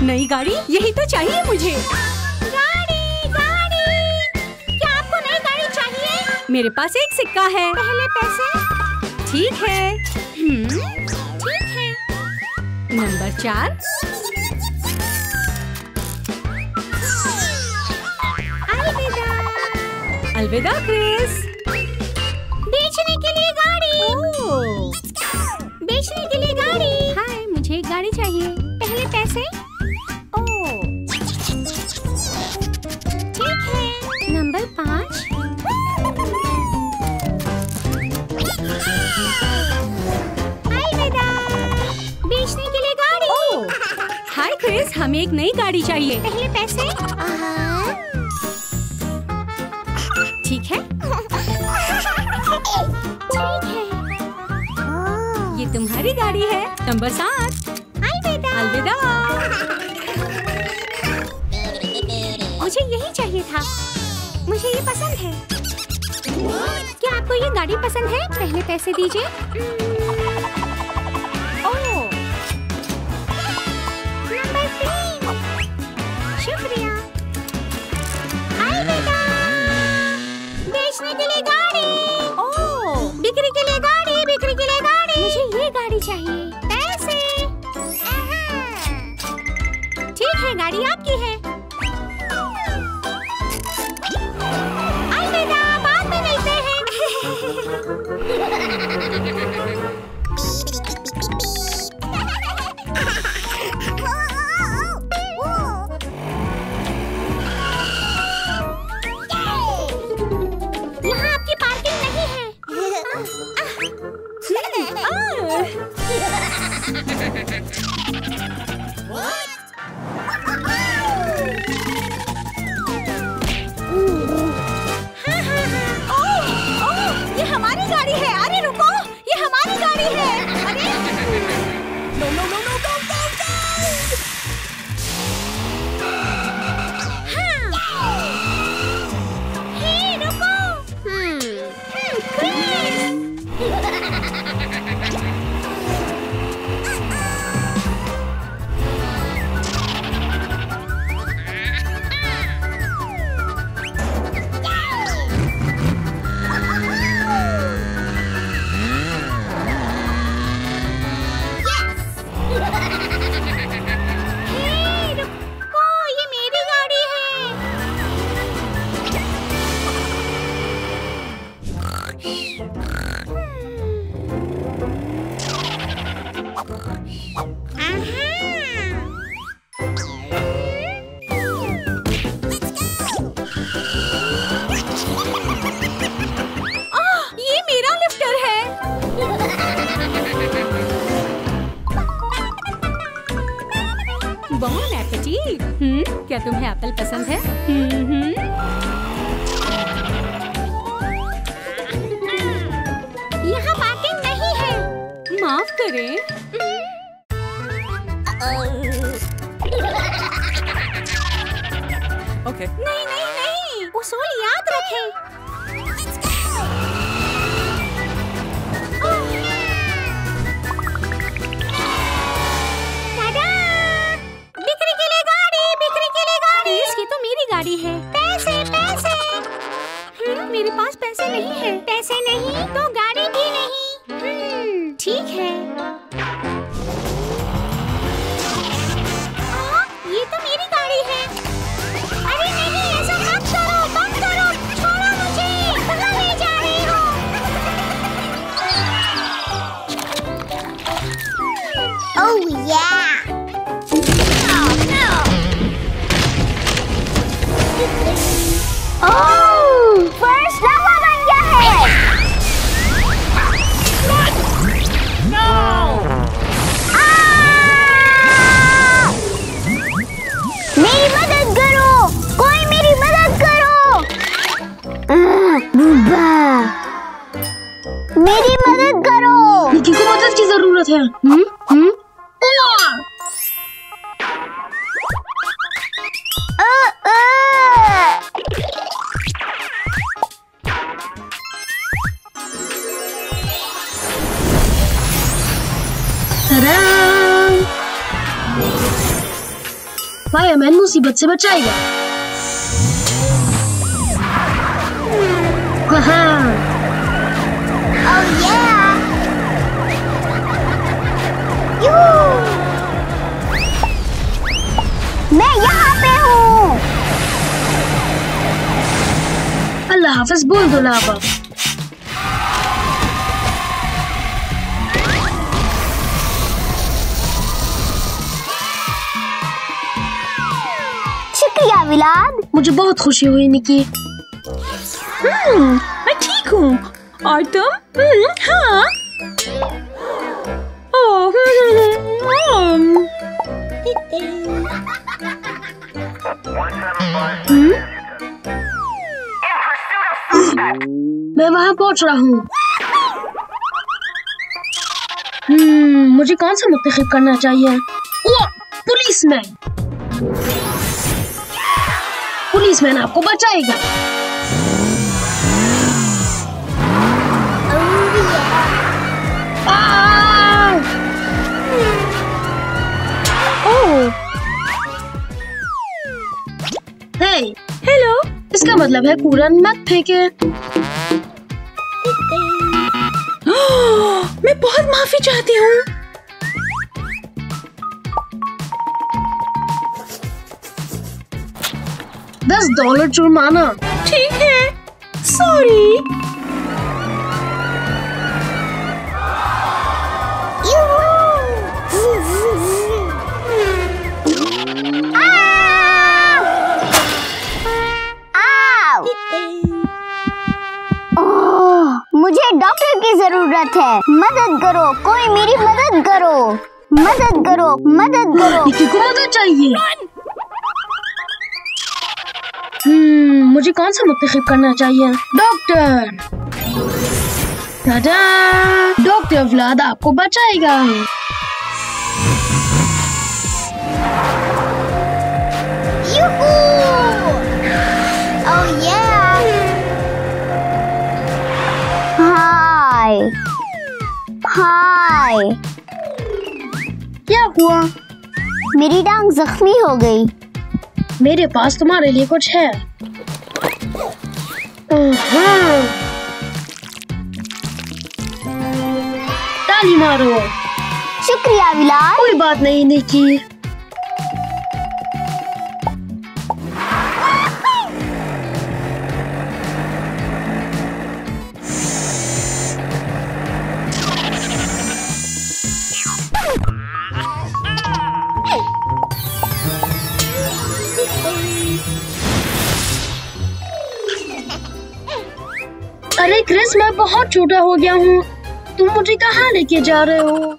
नई गाड़ी, यही तो चाहिए मुझे। गाड़ी, गाड़ी। क्या आपको नई गाड़ी चाहिए? मेरे पास एक सिक्का है। पहले पैसे। ठीक है। ठीक है। नंबर 4। अलविदा। अलविदा क्रिस। बेचने के लिए गाड़ी। ओह। बेचने के लिए गाड़ी। हाय, मुझे एक गाड़ी चाहिए। पहले पैसे। ओह, ठीक है। नंबर 5। अलविदा। बेचने के लिए गाड़ी। ओह, हाय क्रिस, हमें एक नई गाड़ी चाहिए। पहले पैसे। ठीक है। ठीक है। ये तुम्हारी गाड़ी है। नंबर 7। अलविदा। अलविदा। मुझे यही चाहिए था। मुझे ये पसंद है। क्या आपको ये गाड़ी पसंद है? पहले पैसे दीजिए। ओह, नंबर 3। शुक्रिया। अलविदा। बेचने के लिए गाड़ी। ओह, बिक्री के लिए गाड़ी, बिक्री के लिए गाड़ी। मुझे ये गाड़ी चाहिए। पैसे। ठीक है, गाड़ी आपकी है। अलविदा, बाद में मिलते हैं। यहाँ आपकी पार्किंग नहीं है। ये हमारी गाड़ी है। अरे रुको, ये हमारी गाड़ी है। अरे नो नो नो नो, गो गो गो। हे रुको। ये मेरी गाड़ी है। ये मेरा लिफ्टर है। बॉन एपेटीट। क्या तुम्हें एप्पल पसंद है? यहाँ पार्किंग नहीं है। माफ करें। Okay. नहीं नहीं नहीं, उसूल याद रखें। टाडा! बिक्री के लिए गाड़ी, बिक्री के लिए गाड़ी। इसकी तो मेरी गाड़ी है। पैसे, पैसे। मेरे पास पैसे नहीं है। पैसे नहीं तो गाड़ी भी नहीं। ठीक है। ये तो मेरी गाड़ी है। अरे नहीं, ऐसा मत करो, बंद करो, छोड़ो मुझे। कहाँ ले जा रही हो? Oh yeah! Oh, फर्स्ट लवा बन गया है। मेरी मदद करो, कोई मेरी मदद करो। बुब्बा, मेरी मदद करो। निकी को मदद की जरूरत है। फायरमैन मुसीबत से बचाएगा। Oh yeah! मैं यहाँ पे हूँ। अल्लाह हाफिज बोल दो लावा। शुक्रिया विलाद। मुझे बहुत खुशी हुई निकी। मैं ठीक हूँ। और तुम? हाँ। ओह, मैं वहाँ पहुँच रहा हूँ। मुझे कौन सा मुंतखब करना चाहिए? वो पुलिसमैन। पुलिसमैन आपको बचाएगा। हे, हेलो। इसका मतलब है कूड़ा मत फेंके। मैं बहुत माफी चाहती हूँ। $10 जुर्माना। ठीक है, सॉरी। मुझे डॉक्टर की जरूरत है। मदद करो, कोई मेरी मदद करो। मदद करो, मदद करो। निकी को मदद चाहिए। मुझे कौन सा मुंतखब करना चाहिए? डॉक्टर। दादा, डॉक्टर व्लाद आपको बचाएगा। यूहू! Oh yeah! हाय, हाय। क्या हुआ? मेरी टांग जख्मी हो गई। मेरे पास तुम्हारे लिए कुछ है। ताली मारो। शुक्रिया विलाद। कोई बात नहीं निकी। अरे क्रिस, मैं बहुत छोटा हो गया हूँ। तुम मुझे कहाँ लेके जा रहे हो?